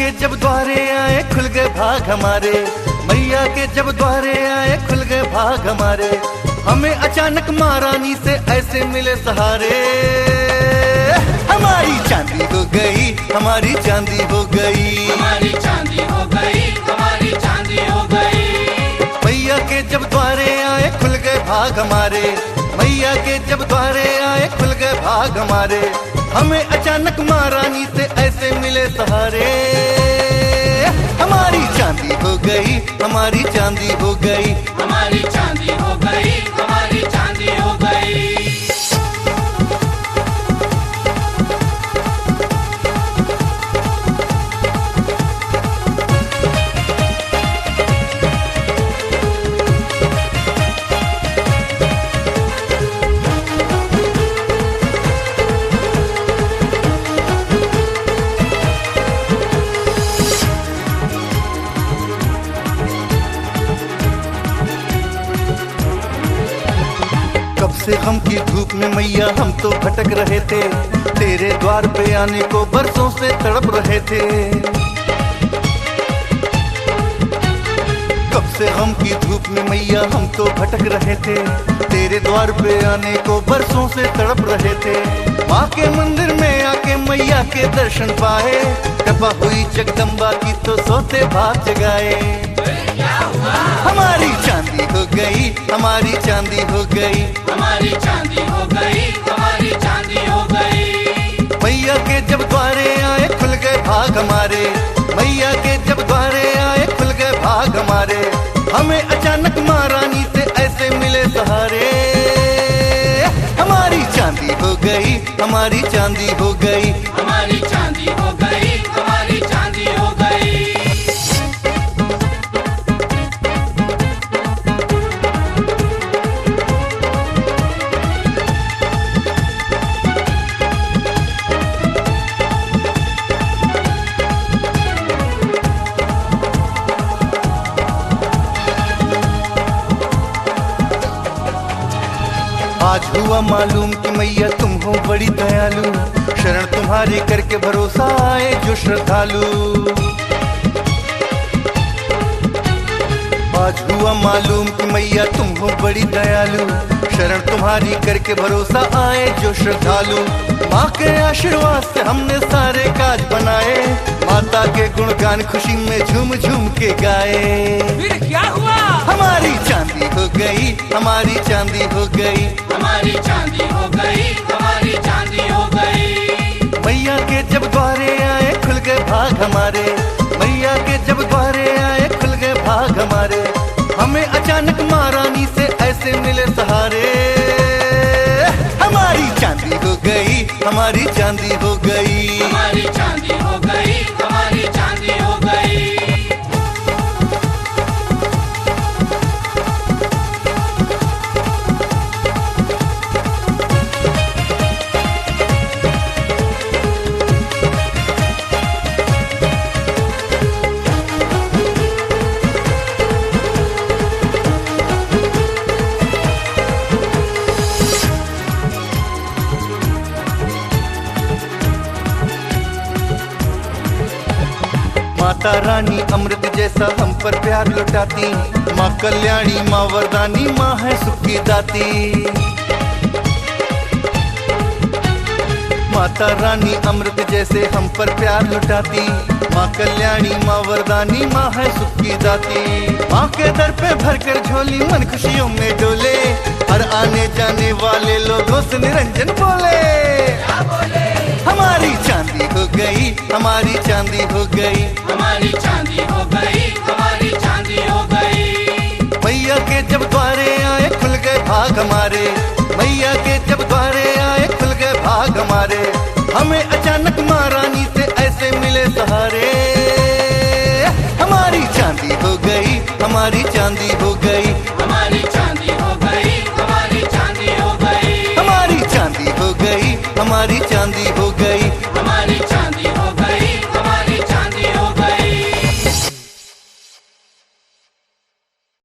के जब द्वारे आए खुल गए भाग हमारे, मैया के जब द्वारे आए खुल गए भाग हमारे। हमें अचानक महारानी से ऐसे मिले सहारे, हमारी चांदी हो गई, हमारी चांदी हो गई, हमारी चांदी हो गई, हमारी चांदी हो गई। मैया के जब द्वारे आए खुल गए भाग हमारे, मैया के जब द्वारे आए खुल गए भाग हमारे। हमें अचानक महारानी से ऐसे मिले सहारे, हमारी चांदी हो गई, हमारी चांदी हो गई, हमारी चांदी हो गई, हमारी चांदी हो गई। कब से गम की धूप में मैया हम तो भटक रहे थे, तेरे द्वार पे आने को बरसों से तड़प रहे थे। कब से गम की धूप में मैया हम तो भटक रहे थे, तेरे द्वार पे आने को बरसों से तड़प रहे थे। माँ के मंदिर में आके मैया के दर्शन पाए, कृपा हुई जगदम्बा की तो सोते भाग जगाए। हमारी चांदी हो गई, हमारी चांदी हो गई, हमारी चांदी हो गई, हमारी चांदी हो गई। मैया के जब द्वारे आए खुल गए भाग हमारे, मैया के जब द्वारे आए खुल गए भाग हमारे। हमें अचानक महारानी से ऐसे मिले सहारे, हमारी चांदी हो गई, हमारी चांदी हो गई, हमारी चांदी हो गई, हमारी चांदी हो गई। आज हुआ मालूम कि मैया तुम हो बड़ी दयालु, शरण तुम्हारी करके भरोसा आए जो श्रद्धालु। आज हुआ मालूम कि मैया तुम हो बड़ी दयालु, शरण तुम्हारी करके भरोसा आए जो श्रद्धालु। माँ के आशीर्वाद से हमने सारे काज बनाए, माता के गुणगान खुशी में झूम झूम के गाए। फिर क्या हुआ? हमारी चांदी हो गई, हमारी चांदी हो गई, हमारी चांदी हो गई, हमारी चांदी हो गई। मैया के जब द्वारे आए खुल गए भाग हमारे, मैया के जब द्वारे आए खुल गए भाग हमारे। हमें अचानक महारानी से ऐसे मिले सहारे, हमारी चांदी हो गई, हमारी चांदी हो गई, हमारी चांदी हो गई, हमारी चांदी हो गई। माता रानी अमृत जैसा हम पर प्यार लुटाती, माँ कल्याणी, माँ वरदानी, माँ है सुख की दाती। माता रानी अमृत जैसे हम पर प्यार लुटाती, माँ कल्याणी, माँ वरदानी, माँ है सुख की दाती। माँ के दर पे भरकर झोली मन खुशियों में डोले, हर आने जाने वाले लोगों से निरंजन बोले। हमारी चांदी हो गई, हमारी चांदी हो गई, हमारी चांदी हो गई, हमारी चांदी हो गई। मैया के जब द्वारे आए खुल गए भाग हमारे, मैया के जब द्वारे आए खुल गए भाग हमारे। हमें अचानक महारानी से ऐसे मिले सहारे, हमारी चांदी हो गई, हमारी चांदी हो गई, हमारी चांदी हो गई, हमारी चांदी हो गई, हमारी चांदी हो गई, हमारी चांदी हो